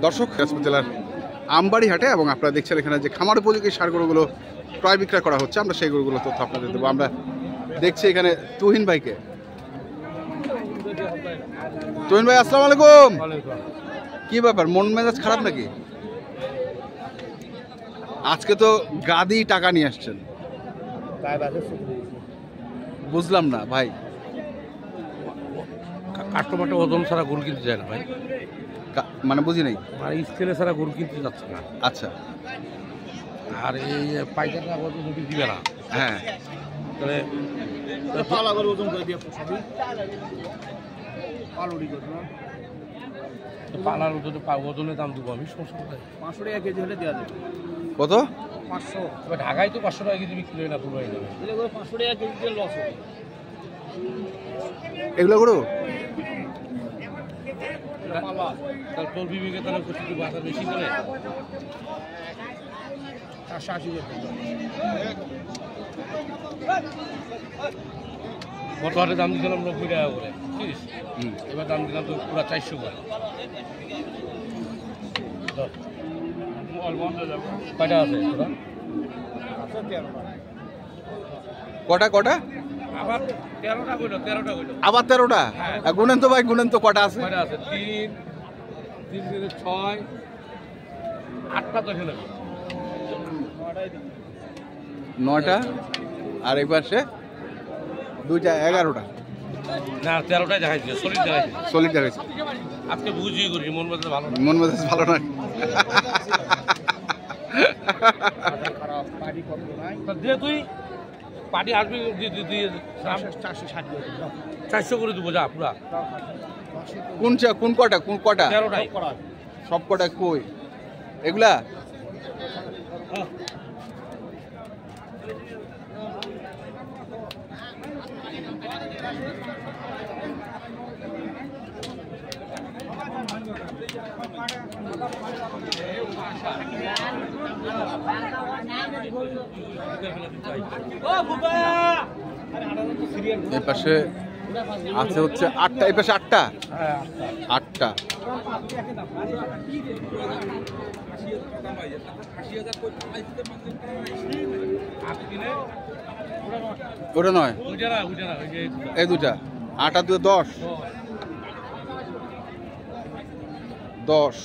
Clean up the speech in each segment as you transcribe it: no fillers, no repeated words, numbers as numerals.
দর্শক, দিনাজপুর জেলার আমবাড়ি হাটে এবং আপনারা দেখছেন এখানে যে খামার উপযোগী ষাঁড় গরুগুলো ক্রয় বিক্রয় করা হচ্ছে, আমরা সেই গরুগুলো তথ্য আপনাদের দেবো। আমরা দেখছি এখানে তুহিন ভাইকে। তুহিন ভাই, আসসালামু আলাইকুম। কি ব্যাপার, মন মেজাজ খারাপ নাকি? আজকে তো গাদি টাকা নিয়ে আসছেন, বুঝলাম না ভাই। কাস্টমারটা ওজন ছাড়া গরু কিনতে যায় না ভাই, মানে বুঝি নাই। মানে স্কেলে ছাড়া গরু কিনতে যাচ্ছে না। আচ্ছা, আর এই পাইকারটা ওজন যদি দিবে না, হ্যাঁ তাহলে ওজন করে দিয়ে পালার ওজনে ওজনের দাম দেবো আমি। সমস্যা কোথায়? 500 টাকা কেজি হলে দেওয়া যাবে। কত? 500। এবার ঢাকায় তো 500 টাকা কেজি বিক্রি হয় না, পুরো হয়ে যাবে। 500 টাকা কেজিতে লস হবে এগুলো গরু। তাহলে তোর বিবেকে তাহলে কিছু বাজার বেশি করে 480 গত হাটে দাম দিয়েছিলাম 90 টাকা করে, বুঝছিস? এবার দাম দিলাম তো পুরো 400 করে। কয়টা আছে তোরা? কটা কটা? আবার 13টা কইলো, 13টা কইলো। আবার 13টা? গুনেন তো ভাই, গুনেন তো কটা আছে। কয়টা আছে? 3 3 6 8টা তো এখানে। 9টা আর এই পাশে 2টা, 11টা। না 13টাই দেখাইছে, সলিড দেখাইছে। সলিড দেখাইছে। আজকে বুঝিয়ে করি, মন মেজাজ ভালো না। মন মেজাজ ভালো না। দিয়ে তুই পার্টি আসবি, 460 করে দেবো, যা পুরা। কোন কটা? কোন কটা? 13টাই সব কটা কই এগুলা? এই পাশে আছে হচ্ছে 8টা, এই পাশে 8টা। 8টা। ওটা নয়, এই 2টা। 8 আর 2 10। 10।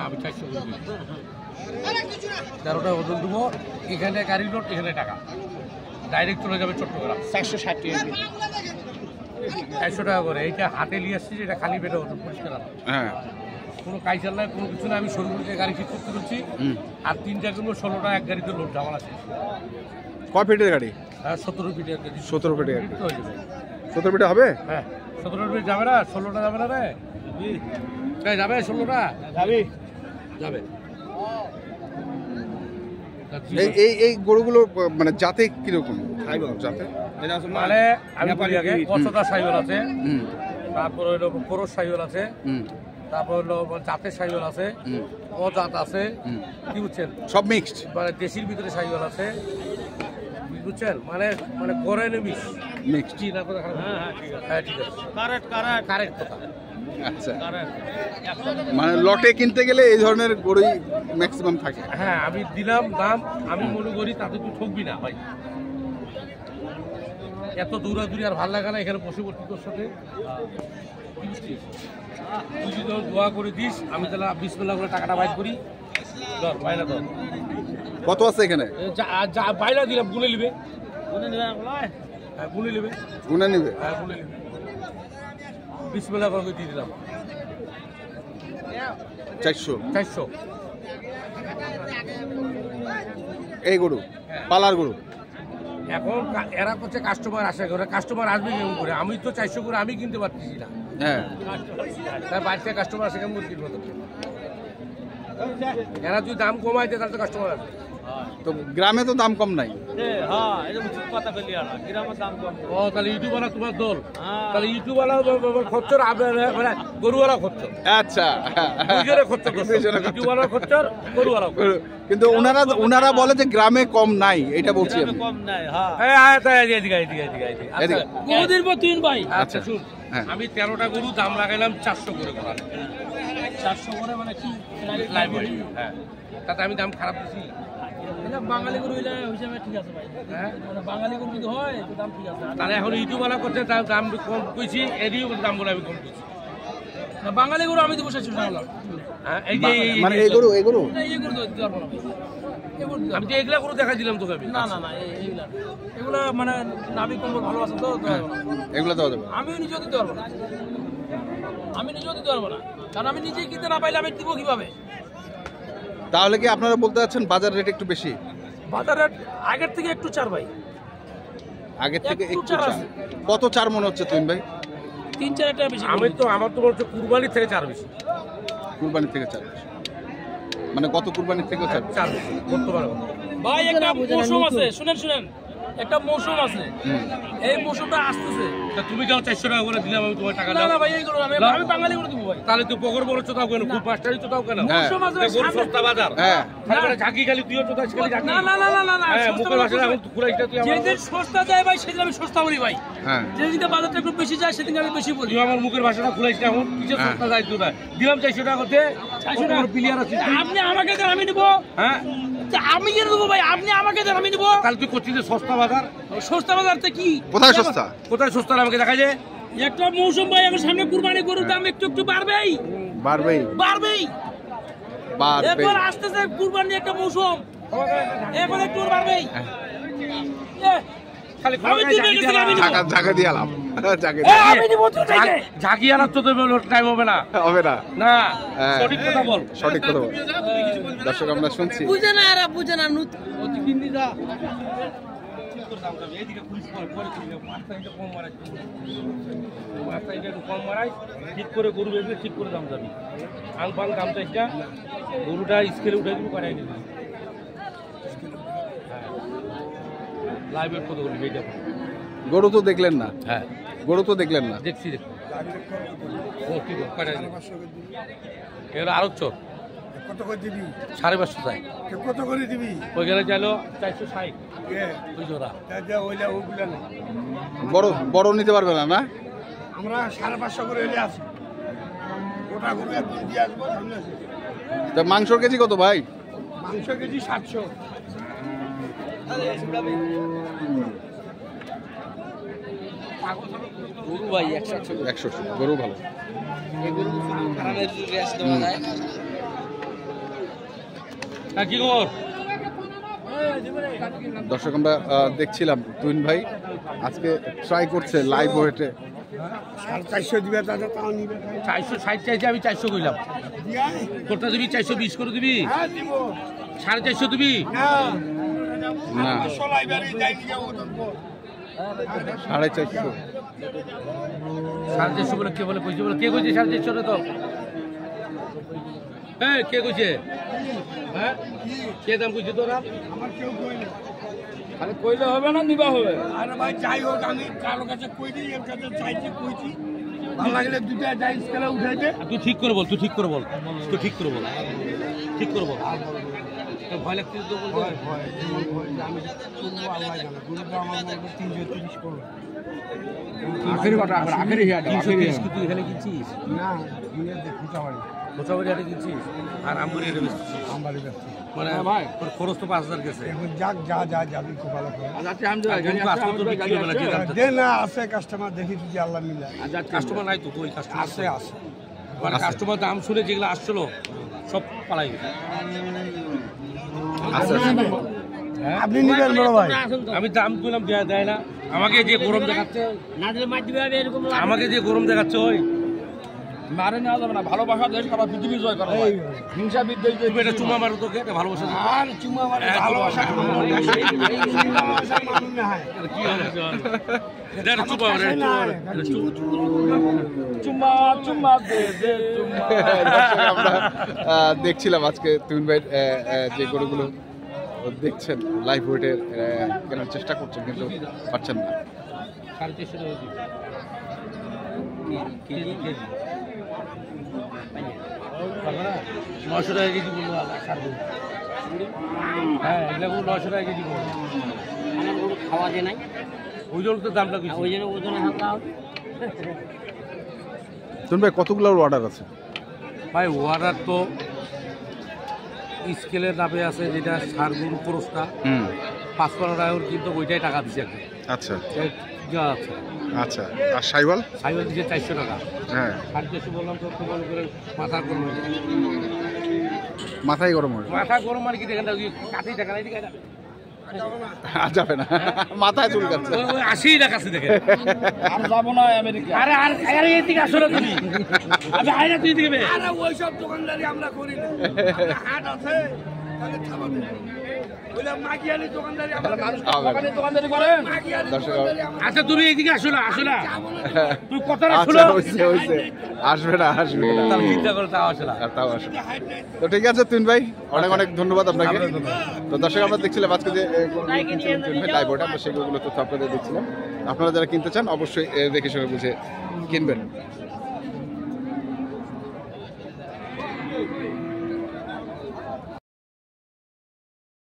আমি 400 করে দিই। 13টা ওজন দেবো, এখানে গাড়ি লোড, এখানে টাকা ডাইরেক্ট চলে যাবে চট্টগ্রাম। 460 টাকা করে। এইটা হাতে নিয়ে আসছি, এটা খালি পেটে ওজন পরিষ্কার। হ্যাঁ, কোনো কাইচার নাই, কোনো কিছু না। আমি শরীরকে গাড়ি ঠিক করতে করছি, আর 3টা কিলো 16টা এক গাড়িতে লোড ঝামেলা আছে। কয় ফিটের গাড়ি? 17 ফিটের গাড়ি। 17 ফিটের গাড়ি। 17 ফিটে হবে? হ্যাঁ, 17 ফিট যাবে না, 16টা যাবে না রে? যাবে 16টা যাবে। এই গরুগুলো মানে জাতে কিরকম? জাতে মানে আমি বলি আগে, কচটা সাইওয়াল আছে, তারপর হইলো খরচ সাইওয়াল আছে, তারপর হলো জাতের সাইওয়াল আছে, অজাত আছে, কি বুঝছেন? সব মিক্সড, মানে দেশির ভিতরে সাইওয়াল আছে, বুঝছেন? মানে মানে গড়েন মিক্সড। কি না কথা? হ্যাঁ ঠিক আছে, কারেক্ট কথা। আচ্ছা, মানে লটে কিনতে গেলে এই ধরনের গরুই ম্যাক্সিমাম থাকে। হ্যাঁ, আমি দিলাম দাম, আমি মনে করি তাতে তুই ঠকবি না ভাই। এত দূরাদূরি আর ভালো লাগে না, এখানে বসে পড়ছি তোর সাথে। তুই যদি দোয়া করে দিস, আমি তাহলে বিসমিল্লাহ করে টাকাটা বাইর করি। ধর বাইলা ধর। কত আছে এখানে? বাইলা দিলাম, গুনে নিবে। হ্যাঁ গুনে নিবে। গুনে নিবে? হ্যাঁ গুনে নিবে। বিসমিল্লাহ করে দিয়ে দিলাম। 400। এই গরু পালার গরু। এখন এরা করছে কাস্টমার আসে করে, কাস্টমার আসবে কেমন করে? আমি তো 400 করে আমি কিনতে পারতেছি না। হ্যাঁ, তার বাড়িতে কাস্টমার আসে কেমন কিনবো? এরা যদি দাম কমায় দেয় তাহলে তো কাস্টমার আসবে। তো গ্রামে তো দাম কম নাই। ও তাহলে ইউটিউবওয়ালা তোমার দল, তাহলে ইউটিউবওয়ালা খরচর মানে গরুওয়ালা খরচর, আচ্ছা দুজনে খরচর, ইউটিউবওয়ালা খরচর, গরুওয়ালা খরচর। কিন্তু ওনারা বলে যে গ্রামে কম নাই, এটা বলছি আমি। কম নাই, হ্যাঁ এদিকে এদিকে। বহুদিন পর তুই ভাই। আচ্ছা আচ্ছা শুন, হ্যাঁ। আমি 13টা গরু দাম লাগাইলাম 400 করে করা, 400 করে মানে কি লাইব্রেরি, হ্যাঁ তাতে আমি দাম খারাপ দিছি। বাঙালি গরু হিসাবে ঠিক আছে ভাই, হ্যাঁ বাঙালি গরু যদি হয় তো দাম ঠিক আছে। তাহলে এখন ইউটিউবওয়ালা করছে তার দাম কম কইছি, এদিও দাম বলে আমি কম কইছি। না বাঙালি গরু আমি তো বসেছি শুনলাম, হ্যাঁ এই যে মানে এই গরু এই গরু তো দিতে পারবো না, আমি তো এগুলা গরু দেখা দিলাম তোকে। না এগুলা মানে নাভি কম্বল ভালো আছে তো, এগুলো দেওয়া যাবে। আমি নিজেও দিতে পারবো না, কারণ আমি নিজেই কিনতে না পাইলে আমি দিব কিভাবে? তাহলে কি আপনারা বলতে চাচ্ছেন বাজার রেট একটু বেশি? বাজার রেট আগের থেকে একটু চার ভাই, আগের থেকে একটু একটু চার চার। আছে। কত চার মনে হচ্ছে তুহিন ভাই? 3-4 টাকা বেশি। আমার তো বলছে কুরবানির থেকে চার বেশি। কুরবানির থেকে চার বেশি মানে কত কুরবানির থেকে চার বেশি করতে পারবো ভাই। একটা মৌসুম আছে, শুনেন একটা মৌসুম আছে, এই মৌসুমটা আসতেছে। তুমি যাও 400 টাকা করে দিলাম আমি তোমার টাকা। না ভাই এইগুলো আমি বাঙালি করে দিব ভাই। তাহলে তুই পকর বড় চোদাও কেন, খুব পাঁচটারি চোদাও কেন? মৌসুম আছে, গরু সস্তা বাজার। হ্যাঁ তারপরে ঝাঁকি খালি তুইও চোদাস খালি ঝাঁকি। না মুখের ভাষা এখন কুরাইটা তুই আমার যেদিন সস্তা যায় ভাই সেদিন আমি সস্তা বলি ভাই। হ্যাঁ যেদিন বাজারটা একটু বেশি যায় সেদিন আমি বেশি বলি। তুই আমার মুখের ভাষাটা খুলাইস না, এখন কিসে সস্তা যায় তুই? দিলাম 400 টাকা করতে, 400 টাকা প্লেয়ার আছে। আপনি আমাকে দেন আমি নিব, হ্যাঁ আমি কিনে দেবো ভাই, আপনি আমাকে দেন আমি নিব। তাহলে তুই করছিস যে সস্তা বাজার, সস্তা বাজারটা কি? কোথায় সস্তা আমাকে দেখা যায়? একটা মৌসুম ভাই আমার সামনে কুরবানি গরুর দাম একটু বাড়বেই। এখন আসতেছে কুরবানি একটা মৌসুম, এখন একটু বাড়বেই। ঝাঁকি আনার তো টাইম হবে না, না সঠিক কথা বল। দর্শক আমরা শুনছি। বুঝে না ঠিক করে গরু বেঁধে ঠিক করে দাম যাবি। আং পাং দাম চাইটা গরুটা স্কেলে উঠে দিবি, করাই দিবি। লাইভের কত বলবি এইটা? গরু তো দেখলেন না? হ্যাঁ গরু তো দেখলেন না? দেখছি এগুলো আরো চোর। কত করে দিবি? 550 চাই। কত করে দিবি? ওই গেলে চাইলো 460 ওই জোড়া। বড় নিতে পারবে না? না আমরা 550 করে এলে আছি, গোটা গরু একদিন দিয়ে আসবো। তা মাংসর কেজি কত ভাই? মাংস কেজি 700। গরু ভাই 100 গরু ভালো। কি খবর? দর্শক আমরা দেখছিলাম তুহিন ভাই আজকে ট্রাই করছে লাইভ ওয়েটে। 450 দিবে দাদা, তাও নিবে। 460 চাইছে, আমি 400 কইলাম। তোরটা দিবি 420 করে দিবি? হ্যাঁ দিব। 450 দিবি? না না 450 450 বলে কে বলে কইছে? বলে কে কইছে 450 রে? তো হ্যাঁ কে কইছে? হ্যাঁ কে দাম কইছে তোরা? আমার কেউ কইলো। আরে কইলে হবে না, নিবা হবে। আরে ভাই যাই হোক, আমি কারো কাছে কই দিই, এর কাছে চাইছি কইছি, ভালো লাগলে দুটা ডাই স্কেলে উঠাই দে। তুই ঠিক করে বল, ঠিক করে বল। ভয় লাগছে তো বলতে? আমি আল্লাহ জানে, গরুটা আমার মনে 330 করলো। আখেরি হিয়া 330 কি তুই এখানে কিনছিস? না দুনিয়া দেখি চাওয়ারি কোথাও হাটে কিনছিস? আর আমবাড়ি হাটে বেচছিস? আমবাড়ি ব্যস্ত মানে ভাই খরচ তো 5000 গেছে। এখন যা যাবি খুব ভালো করে। আচ্ছা না আছে কাস্টমার, দেখি যদি আল্লাহ মিলে। কাস্টমার নাই তো? কই কাস্টমার আছে মানে কাস্টমার দাম শুনে যেগুলো আসছিল সব পালাই গেছে। আপনি নিবেন বড় ভাই? আমি দাম করলাম দেয় না। আমাকে যে গরম দেখাচ্ছে, আমাকে যে গরম দেখাচ্ছে ওই মারে নেওয়া যাবে না। ভালোবাসা দেশ সারা পৃথিবী জয় করা হয়। হিংসা বিদ্বেষ এটা চুমা মারো তোকে, এটা ভালোবাসা আর চুমা মারে ভালোবাসা কি হলো? এটা চুমা মারে, চুমা দে আমরা দেখছিলাম আজকে তুহিন ভাই যে গরুগুলো দেখছেন লাইভ ওয়েটের কেনার চেষ্টা করছেন কিন্তু পাচ্ছেন না। 900 টাকা কেজি বললো হ্যাঁ এগুলো 900 টাকা কেজি বললো খাওয়া যায় নাই, ওই জন্য তো দামটা বেশি। ওই জন্য ওজনে হালকা হবে। তুমি ভাই কতগুলো অর্ডার আছে? ভাই ওয়াটার তো স্কেলের নামে আছে, যেটা সার গরু পুরস্কার 5-15 টাকা করে, কিন্তু ওইটাই টাকা দিচ্ছে আর কি। আচ্ছা আচ্ছা আচ্ছা। আর সাইওয়াল? সাইকেল দিচ্ছে 400 টাকা। হ্যাঁ 450 বললাম তো, বল করে মাথা গরম হয়ে যায়। মাথায় গরম হয়। মাথা গরম মানে কি দেখেন না, কাঠি টাকা নাই দিকে যাবে আর যাবে না, মাথায় চুল কাটছে। 80 টাকা আছে দেখে। আর যাবো না আমেরিকা। আরে আর আরে এই দিকে আসো না তুমি। আমি আইনা তুই দিকে বে। আরে ওইসব দোকানদারি আমরা করি না। হাট আছে তাহলে থামাবে। ওইলা মাগিয়ালি দোকানদারি আমরা মানুষ দোকানে দোকানদারি করেন। দর্শক আচ্ছা তুমি এইদিকে আসো না, আসো না। তুই কথাটা আচ্ছা শুনো। হইছে হইছে, আসবে না আসবে না। তাহলে চিন্তা করে তাও আসো না। আর তাও আসবে। তো ঠিক আছে তুইন ভাই, অনেক অনেক ধন্যবাদ আপনাকে। তো দর্শক আমরা দেখছিলাম আজকে যে লাইভ ওটা, আমরা সেগুলো তথ্য আপনাদের দেখছিলাম। আপনারা যারা কিনতে চান অবশ্যই দেখে শুনে বুঝে কিনবেন।